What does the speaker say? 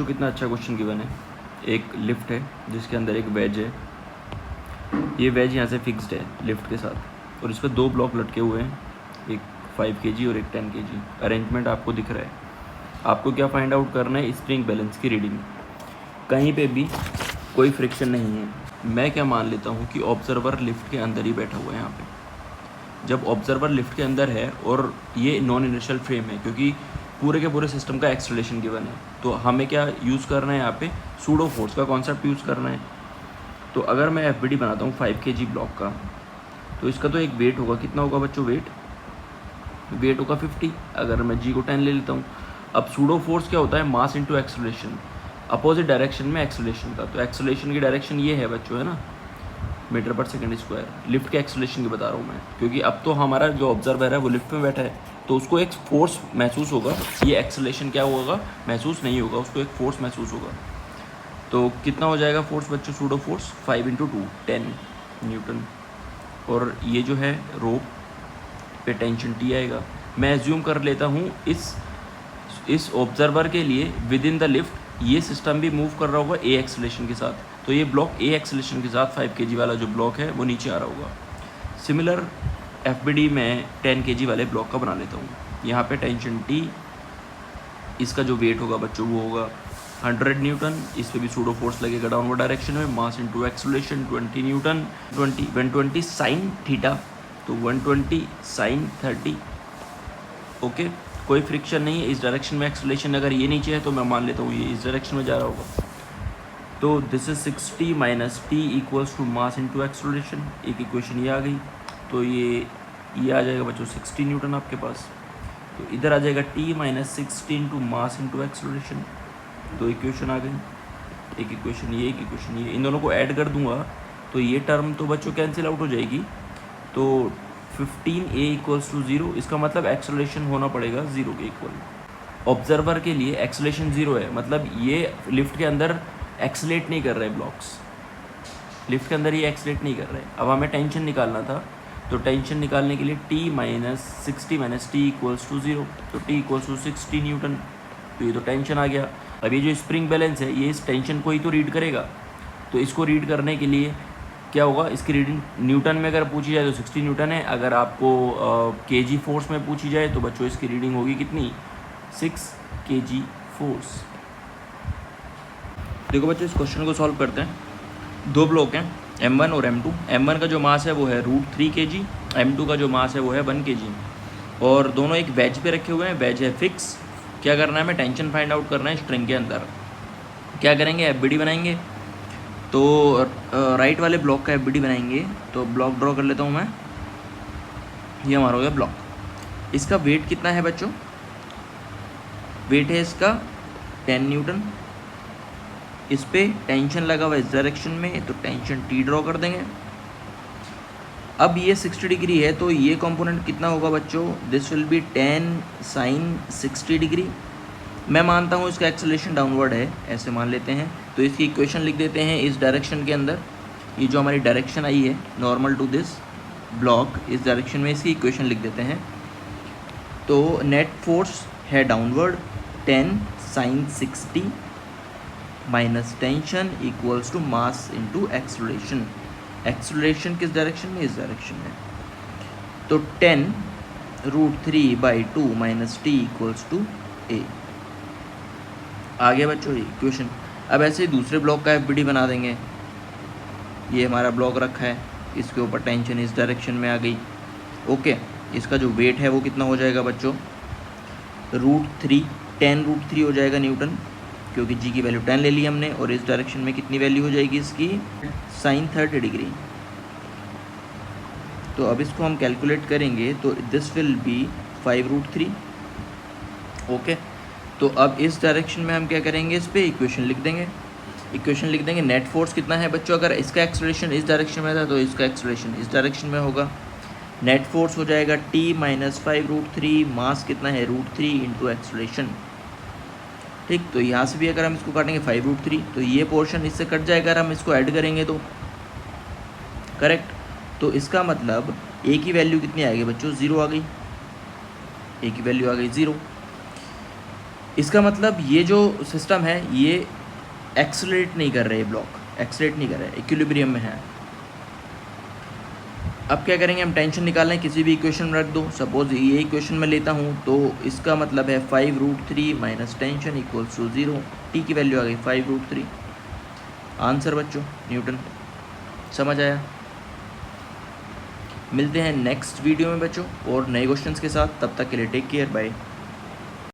तो कितना अच्छा क्वेश्चन गिवन है। एक लिफ्ट है जिसके अंदर एक वेज है। ये वेज यहाँ से फिक्स्ड है लिफ्ट के साथ और इस पर दो ब्लॉक लटके हुए हैं, एक 5 kg और एक 10 kg। अरेंजमेंट आपको दिख रहा है। आपको क्या फाइंड आउट करना है? स्प्रिंग बैलेंस की रीडिंग। कहीं पे भी कोई फ्रिक्शन नहीं है। मैं क्या मान लेता हूँ कि ऑब्जर्वर लिफ्ट के अंदर ही बैठा हुआ है। यहाँ पे जब ऑब्जर्वर लिफ्ट के अंदर है और ये नॉन इनर्शियल फ्रेम है, क्योंकि पूरे के पूरे सिस्टम का एक्सेलरेशन गिवन है, तो हमें क्या यूज़ करना है? यहाँ पे सूडो फोर्स का कॉन्सेप्ट यूज़ करना है। तो अगर मैं एफबीडी बनाता हूँ 5 kg ब्लॉक का, तो इसका तो एक वेट होगा। कितना होगा बच्चों? वेट होगा 50। अगर मैं जी को 10 ले लेता हूँ। अब सूडो फोर्स क्या होता है? मास इंटू एक्सेलरेशन, अपोजिट डायरेक्शन में एक्सेलरेशन का। तो एक्सेलरेशन की डायरेक्शन ये है बच्चों, है ना, मीटर पर सेकंड स्क्वायर। लिफ्ट के एक्सेलरेशन की बता रहा हूँ मैं, क्योंकि अब तो हमारा जो ऑब्जर्वर है वो लिफ्ट में बैठा है, तो उसको एक फोर्स महसूस होगा। ये एक्सेलरेशन क्या होगा? महसूस नहीं होगा, उसको एक फोर्स महसूस होगा। तो कितना हो जाएगा फोर्स बच्चों? Pseudo force 5 × 2 10 Newton. और ये जो है रोप पे टेंशन टी आएगा। मैं एज्यूम कर लेता हूँ इस ऑब्जर्वर के लिए विद इन द लिफ्ट ये सिस्टम भी मूव कर रहा होगा ए एक्सेलरेशन के साथ। तो ये ब्लॉक ए एक्सेलरेशन के साथ 5 kg वाला जो ब्लॉक है वो नीचे आ रहा होगा। सिमिलर एफबीडी में 10 kg वाले ब्लॉक का बना लेता हूँ। यहाँ पे टेंशन टी, इसका जो वेट होगा बच्चों वो होगा 100 न्यूटन। इस पे भी सूडो फोर्स लगेगा डाउनवर्ड डायरेक्शन में। मास into acceleration 20 Newton. 120 sine theta, तो 120 साइन 30। ओके, कोई फ्रिक्शन नहीं है इस डायरेक्शन में। एक्सेलरेशन अगर ये नीचे है तो मैं मान लेता हूँ ये इस डायरेक्शन में जा रहा होगा। तो this is 60 minus T equals to mass into acceleration. एक इक्वेशन ये आ गई। तो ये आ जाएगा बच्चों 60 न्यूटन आपके पास। तो इधर आ जाएगा T minus 60 into mass into acceleration. दो इक्वेशन आ गई। एक इक्वेशन ये, एक इक्वेशन ये। इन दोनों को ऐड कर दूंगा तो ये टर्म तो बच्चों कैंसिल आउट हो जाएगी। तो 15a इक्वल्स टू 0। इसका मतलब एक्सेलरेशन होना पड़ेगा 0 के इक्वल। ऑब्जर्वर के लिए एक्सेलरेशन 0 है, मतलब ये लिफ्ट के अंदर एक्सेलेट नहीं कर रहे ब्लॉक्स। लिफ्ट के अंदर ये एक्सेलेट नहीं कर रहे। अब हमें टेंशन निकालना था, तो टेंशन निकालने के लिए t minus 60 minus T equals to 0। तो t इक्वल्स टू 60 न्यूटन। तो ये तो टेंशन आ गया। अब ये जो स्प्रिंग बैलेंस है ये इस टेंशन को ही तो रीड करेगा। तो इसको रीड करने के लिए क्या होगा? इसकी रीडिंग न्यूटन में अगर पूछी जाए तो 60 न्यूटन है। अगर आपको केजी फोर्स में पूछी जाए तो बच्चों इसकी रीडिंग होगी कितनी? 6 kg फोर्स। देखो बच्चों इस क्वेश्चन को सॉल्व करते हैं। दो ब्लॉक हैं M1 और M2। M1 का जो मास है वो है √3 kg, M2 का जो मास है वो है 1 kg। और दोनों एक वेज पे रखे हुए हैं। वेज है फिक्स। क्या करना है? हमें टेंशन फाइंड आउट करना है स्ट्रिंग के अंदर। क्या करेंगे? एफबीडी बनाएंगे। तो राइट वाले ब्लॉक का एफबीडी बनाएंगे। तो ब्लॉक ड्रॉ कर लेता हूँ मैं। ये हमारा हो गया ब्लॉक। इसका वेट कितना है बच्चों? वेट है इसका 10 न्यूटन। इस पे टेंशन लगा हुआ इस डायरेक्शन में, तो टेंशन टी ड्रॉ कर देंगे। अब ये 60 डिग्री है, तो ये कंपोनेंट कितना होगा बच्चों? This will be 10 sine 60 degree. मैं मानता हूँ इसका एक्सेलरेशन डाउनवर्ड है, ऐसे मान लेते हैं। तो इसकी इक्वेशन लिख देते हैं इस डायरेक्शन के अंदर। ये जो हमारी डायरेक्शन आई है नॉर्मल टू दिस ब्लॉक, इस डायरेक्शन में इसकी इक्वेशन लिख देते हैं। तो नेट फोर्स है downward 10 sine 60 minus tension equals to mass into acceleration. Acceleration किस डायरेक्शन में? इस डायरेक्शन में। तो 10 √3/2 minus T equals to a. आ गया बच्चों ये इक्वेशन। अब ऐसे ही दूसरे ब्लॉक का एफबीडी बना देंगे। ये हमारा ब्लॉक रखा है, इसके ऊपर टेंशन इस डायरेक्शन में आ गई। ओके, इसका जो वेट है वो कितना हो जाएगा बच्चों? √3 10 √3 हो जाएगा न्यूटन, क्योंकि जी की वैल्यू 10 ले ली हमने। और इस डायरेक्शन में कितनी वैल्यू हो जाएगी इसकी? Sine 30 degree. तो अब इसको हम कैलकुलेट करेंगे तो दिस विल बी 5 √3। ओके, तो अब इस डायरेक्शन में हम क्या करेंगे? इस पे इक्वेशन लिख देंगे। इक्वेशन लिख देंगे। नेट फोर्स कितना है बच्चों? अगर इसका एक्सेलरेशन इस डायरेक्शन में था तो इसका एक्सेलरेशन इस डायरेक्शन में होगा। नेट फोर्स हो जाएगा t माइनस 5 √3। मास कितना है? √3 इंटू एक्सेलरेशन। ठीक, तो यहाँ से भी अगर हम इसको काटेंगे 5 √3, तो ये पोर्शन इससे कट जाएगा अगर हम इसको ऐड करेंगे तो। करेक्ट। तो इसका मतलब a की वैल्यू कितनी आ गई बच्चों? 0 आ गई। a की वैल्यू आ गई 0। इसका मतलब ये जो सिस्टम है ये एक्सेलरेट नहीं कर रहे, ब्लॉक एक्सेलरेट नहीं कर रहे, इक्विलिब्रियम में है। अब क्या करेंगे, हम टेंशन निकाल लें, किसी भी इक्वेशन में रख दो। सपोज ये इक्वेशन में लेता हूँ तो इसका मतलब है 5√3 minus tension equals to 0। T की वैल्यू आ गई 5√3। आंसर बच्चों न्यूटन। समझ आया? मिलते हैं नेक्स्ट वीडियो में बच्चों और नए क्वेश्चंस के साथ। तब तक के लिए टेक केयर, बाय।